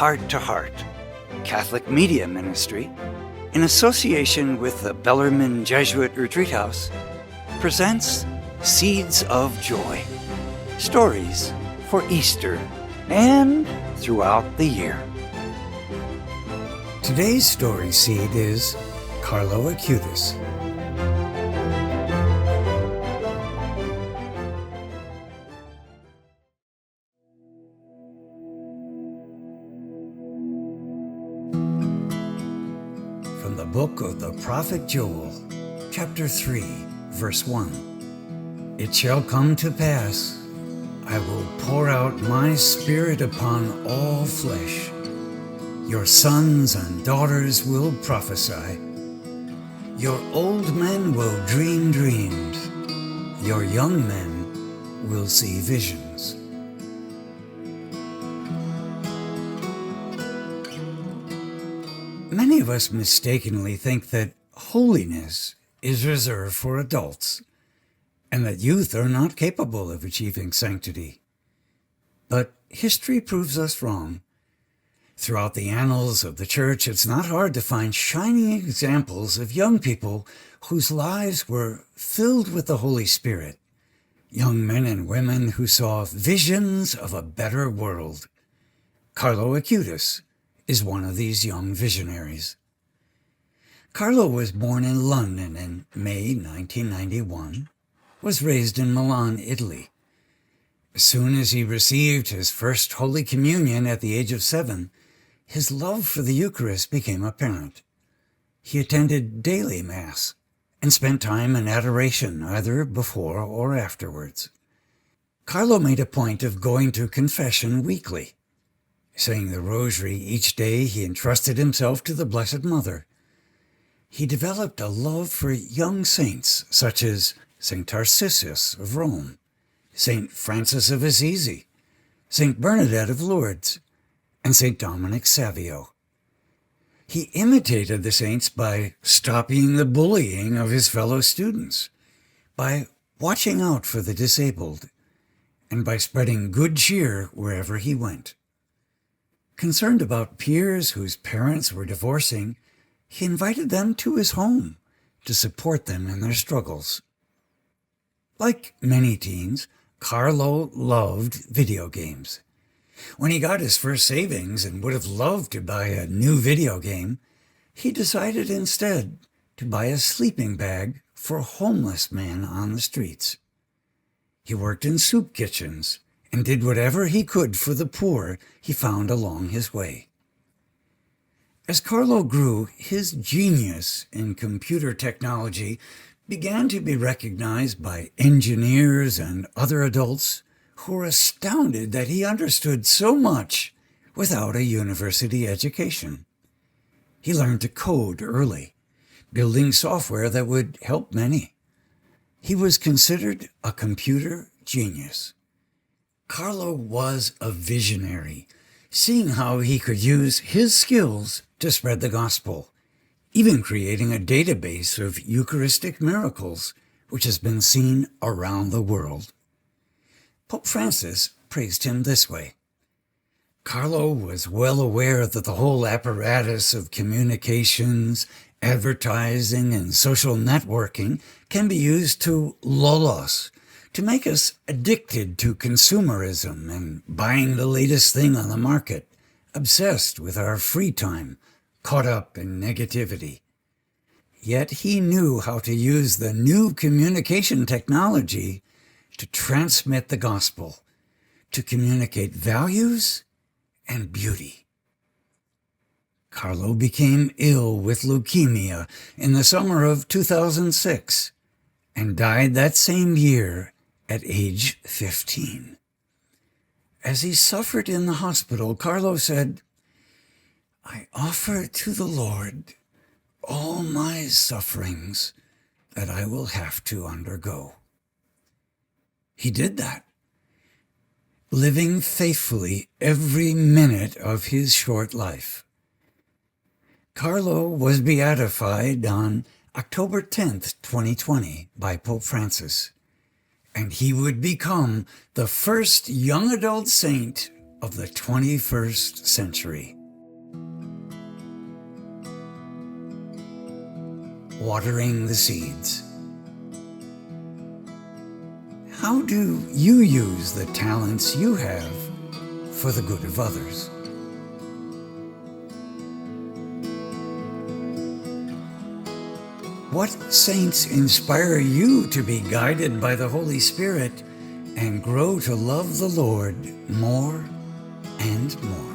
Heart to Heart, Catholic Media Ministry, in association with the Bellarmine Jesuit Retreat House, presents Seeds of Joy, stories for Easter and throughout the year. Today's story seed is Carlo Acutis. From the book of the prophet Joel, chapter 3, verse 1. It shall come to pass, I will pour out my spirit upon all flesh. Your sons and daughters will prophesy. Your old men will dream dreams. Your young men will see visions. Many of us mistakenly think that holiness is reserved for adults, and that youth are not capable of achieving sanctity. But history proves us wrong. Throughout the annals of the Church, it's not hard to find shining examples of young people whose lives were filled with the Holy Spirit, young men and women who saw visions of a better world. Carlo Acutis is one of these young visionaries. Carlo was born in London in May 1991, was raised in Milan, Italy. As soon as he received his first Holy Communion at the age of 7, his love for the Eucharist became apparent. He attended daily Mass and spent time in adoration either before or afterwards. Carlo made a point of going to confession weekly. Saying the rosary each day, he entrusted himself to the Blessed Mother. He developed a love for young saints such as St. Tarcisius of Rome, St. Francis of Assisi, St. Bernadette of Lourdes, and St. Dominic Savio. He imitated the saints by stopping the bullying of his fellow students, by watching out for the disabled, and by spreading good cheer wherever he went. Concerned about peers whose parents were divorcing, he invited them to his home to support them in their struggles. Like many teens, Carlo loved video games. When he got his first savings and would have loved to buy a new video game, he decided instead to buy a sleeping bag for a homeless man on the streets. He worked in soup kitchens and did whatever he could for the poor he found along his way. As Carlo grew, his genius in computer technology began to be recognized by engineers and other adults who were astounded that he understood so much without a university education. He learned to code early, building software that would help many. He was considered a computer genius. Carlo was a visionary, seeing how he could use his skills to spread the gospel, even creating a database of Eucharistic miracles, which has been seen around the world. Pope Francis praised him this way. Carlo was well aware that the whole apparatus of communications, advertising, and social networking can be used to lull us, to make us addicted to consumerism and buying the latest thing on the market, obsessed with our free time, caught up in negativity. Yet he knew how to use the new communication technology to transmit the gospel, to communicate values and beauty. Carlo became ill with leukemia in the summer of 2006 and died that same year at age 15. As he suffered in the hospital, Carlo said, I offer to the Lord all my sufferings that I will have to undergo. He did that, living faithfully every minute of his short life. Carlo was beatified on October 10th, 2020 by Pope Francis, and he would become the first young adult saint of the 21st century. Watering the seeds. How do you use the talents you have for the good of others? What saints inspire you to be guided by the Holy Spirit and grow to love the Lord more and more?